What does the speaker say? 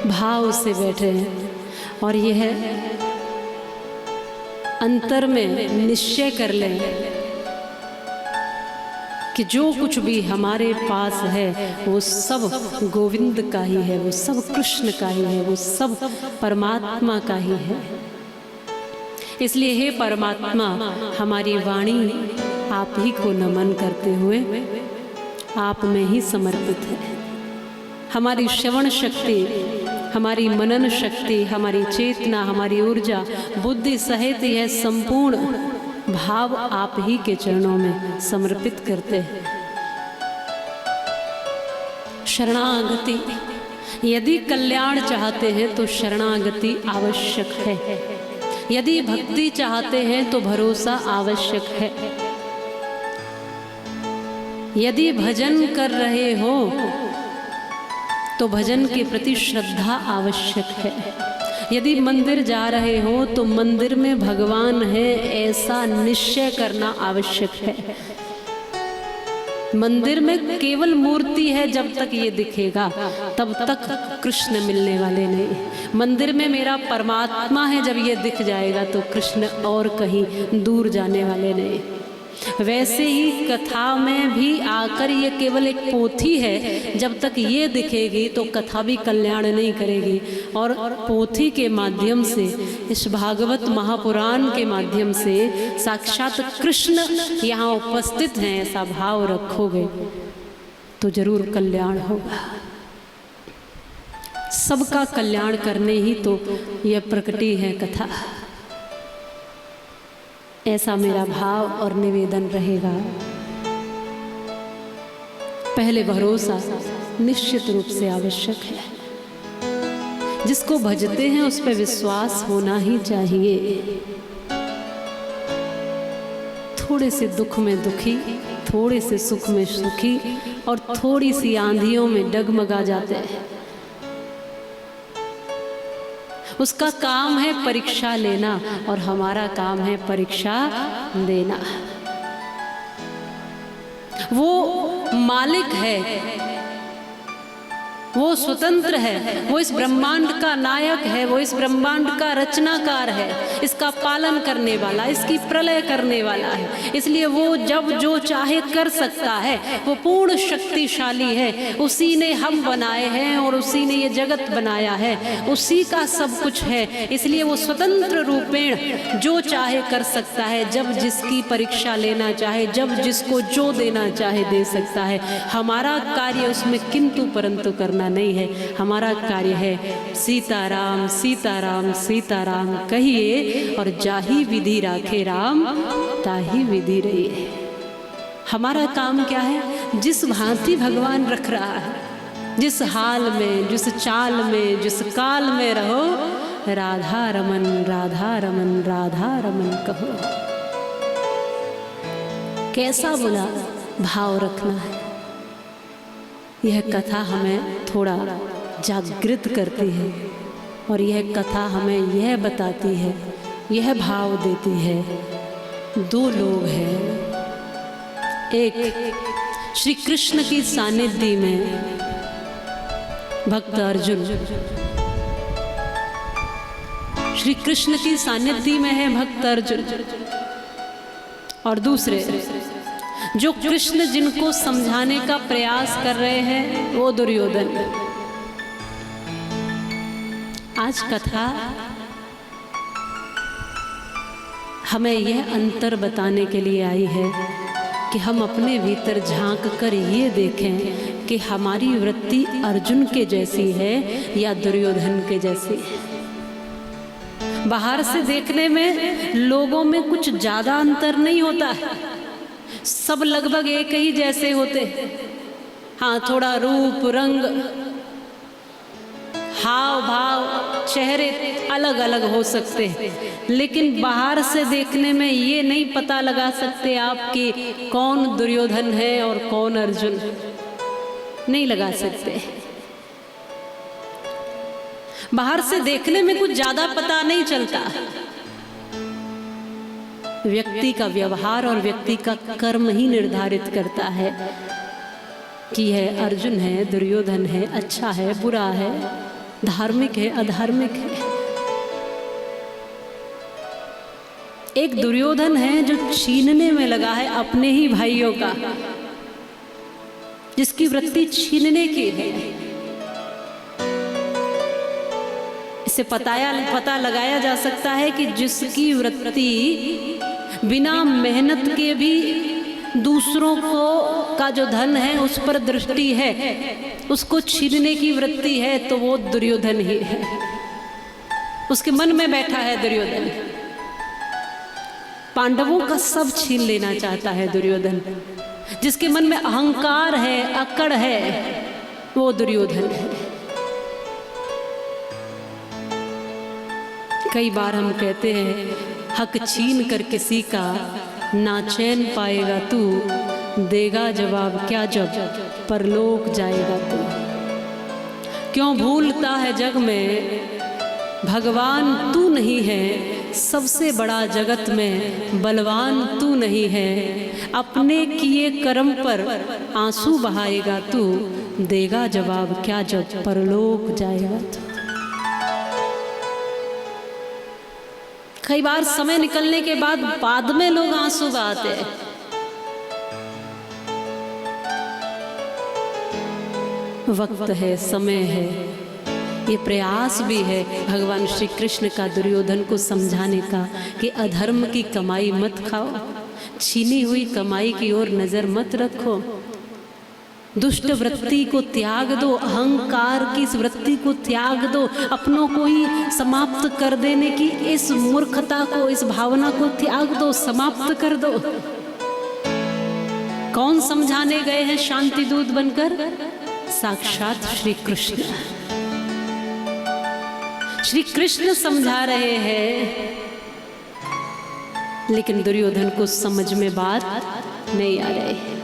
भाव से बैठे हैं और यह अंतर में निश्चय कर लें कि जो कुछ भी हमारे पास है वो सब गोविंद का ही है, वो सब कृष्ण का ही है, वो सब परमात्मा का ही है। इसलिए हे परमात्मा, हमारी वाणी आप ही को नमन करते हुए आप में ही समर्पित है। हमारी श्रवण शक्ति, हमारी मनन शक्ति, हमारी चेतना, हमारी ऊर्जा, बुद्धि सहित यह संपूर्ण भाव आप ही के चरणों में समर्पित करते हैं। शरणागति, यदि कल्याण चाहते हैं तो शरणागति आवश्यक है। यदि भक्ति चाहते हैं तो भरोसा आवश्यक है। यदि भजन कर रहे हो तो भजन के प्रति श्रद्धा आवश्यक है। यदि मंदिर जा रहे हो तो मंदिर में भगवान है ऐसा निश्चय करना आवश्यक है। मंदिर में केवल मूर्ति है, जब तक ये दिखेगा तब तक कृष्ण मिलने वाले नहीं। मंदिर में मेरा परमात्मा है, जब ये दिख जाएगा तो कृष्ण और कहीं दूर जाने वाले नहीं। वैसे ही कथा में भी आकर ये केवल एक पोथी है, जब तक ये दिखेगी तो कथा भी कल्याण नहीं करेगी। और पोथी के माध्यम से, इस भागवत महापुराण के माध्यम से साक्षात कृष्ण यहाँ उपस्थित हैं ऐसा भाव रखोगे तो जरूर कल्याण होगा। सबका कल्याण करने ही तो यह प्रकटी है कथा। ऐसा मेरा भाव और निवेदन रहेगा। पहले भरोसा निश्चित रूप से आवश्यक है। जिसको भजते हैं उस पर विश्वास होना ही चाहिए। थोड़े से दुख में दुखी, थोड़े से सुख में सुखी और थोड़ी सी आंधियों में डगमगा जाते हैं। उसका काम है परीक्षा लेना और हमारा काम है परीक्षा देना। वो मालिक है, वो स्वतंत्र है, वो इस ब्रह्मांड का नायक है, वो इस ब्रह्मांड का रचनाकार है, इसका पालन करने वाला, इसकी प्रलय करने वाला है। इसलिए वो जब जो चाहे कर सकता है, वो पूर्ण शक्तिशाली है। उसी ने हम बनाए हैं और उसी ने ये जगत बनाया है, उसी का सब कुछ है। इसलिए वो स्वतंत्र रूपेण जो चाहे कर सकता है, जब जिसकी परीक्षा लेना चाहे, जब जिसको जो देना चाहे दे सकता है। हमारा कार्य उसमें किंतु परंतु करना नहीं है। हमारा कार्य है सीताराम सीताराम सीताराम कहिए और जाही विधि राखे राम ताही विधि रहिए। हमारा काम क्या है? जिस भांति भगवान रख रहा है, जिस हाल में, जिस चाल में, जिस काल में रहो, राधा रमन राधा रमन राधा रमन कहो। कैसा बोला भाव रखना है। यह कथा हमें थोड़ा जागृत करती है और यह कथा हमें यह बताती है, यह भाव देती है। दो लोग हैं, एक श्री कृष्ण की सानिध्य में भक्त अर्जुन, श्री कृष्ण की सानिध्य में है भक्त अर्जुन, और दूसरे जो कृष्ण जिनको समझाने का प्रयास कर रहे हैं वो दुर्योधन। आज कथा हमें यह अंतर बताने के लिए आई है कि हम अपने भीतर झांक कर ये देखें कि हमारी वृत्ति अर्जुन के जैसी है या दुर्योधन के जैसी है। बाहर से देखने में लोगों में कुछ ज़्यादा अंतर नहीं होता है, सब लगभग एक ही जैसे होते। हाँ, थोड़ा रूप रंग हाव भाव चेहरे अलग अलग हो सकते हैं, लेकिन बाहर से देखने में ये नहीं पता लगा सकते आप कि कौन दुर्योधन है और कौन अर्जुन, नहीं लगा सकते। बाहर से देखने में कुछ ज्यादा पता नहीं चलता। व्यक्ति का व्यवहार और व्यक्ति का कर्म ही निर्धारित करता है कि यह अर्जुन है, दुर्योधन है, अच्छा है, बुरा है। धार्मिक है, अधार्मिक है। एक दुर्योधन है जो छीनने में लगा है अपने ही भाइयों का, जिसकी वृत्ति छीनने की है। इससे पता लगाया जा सकता है कि जिसकी वृत्ति बिना मेहनत के भी दूसरों को का जो धन है उस पर दृष्टि है, उसको छीनने की वृत्ति है, तो वो दुर्योधन ही है। उसके मन में बैठा है दुर्योधन। पांडवों का सब छीन लेना चाहता है दुर्योधन। जिसके मन में अहंकार है, अकड़ है, वो दुर्योधन है। कई बार हम कहते हैं हक छीन कर किसी का ना चैन पाएगा तू, देगा जवाब क्या जब परलोक जाएगा तू। क्यों भूलता है जग में भगवान तू नहीं है, सबसे बड़ा जगत में बलवान तू नहीं है। अपने किए कर्म पर आंसू बहाएगा तू, देगा जवाब क्या जब परलोक जाएगा तू। कई बार समय निकलने के बाद में लोग आंसू बहाते हैं। वक्त है, समय है, ये प्रयास भी है भगवान श्री कृष्ण का दुर्योधन को समझाने का कि अधर्म की कमाई मत खाओ, छीनी हुई कमाई की ओर नजर मत रखो, दुष्ट वृत्ति को त्याग दो, अहंकार की इस वृत्ति को त्याग दो, अपनों को ही समाप्त कर देने की इस मूर्खता को, इस भावना को त्याग दो, समाप्त कर दो। कौन समझाने गए हैं शांति दूत बनकर? साक्षात श्री कृष्ण। श्री कृष्ण समझा रहे हैं, लेकिन दुर्योधन को समझ में बात नहीं आ रही।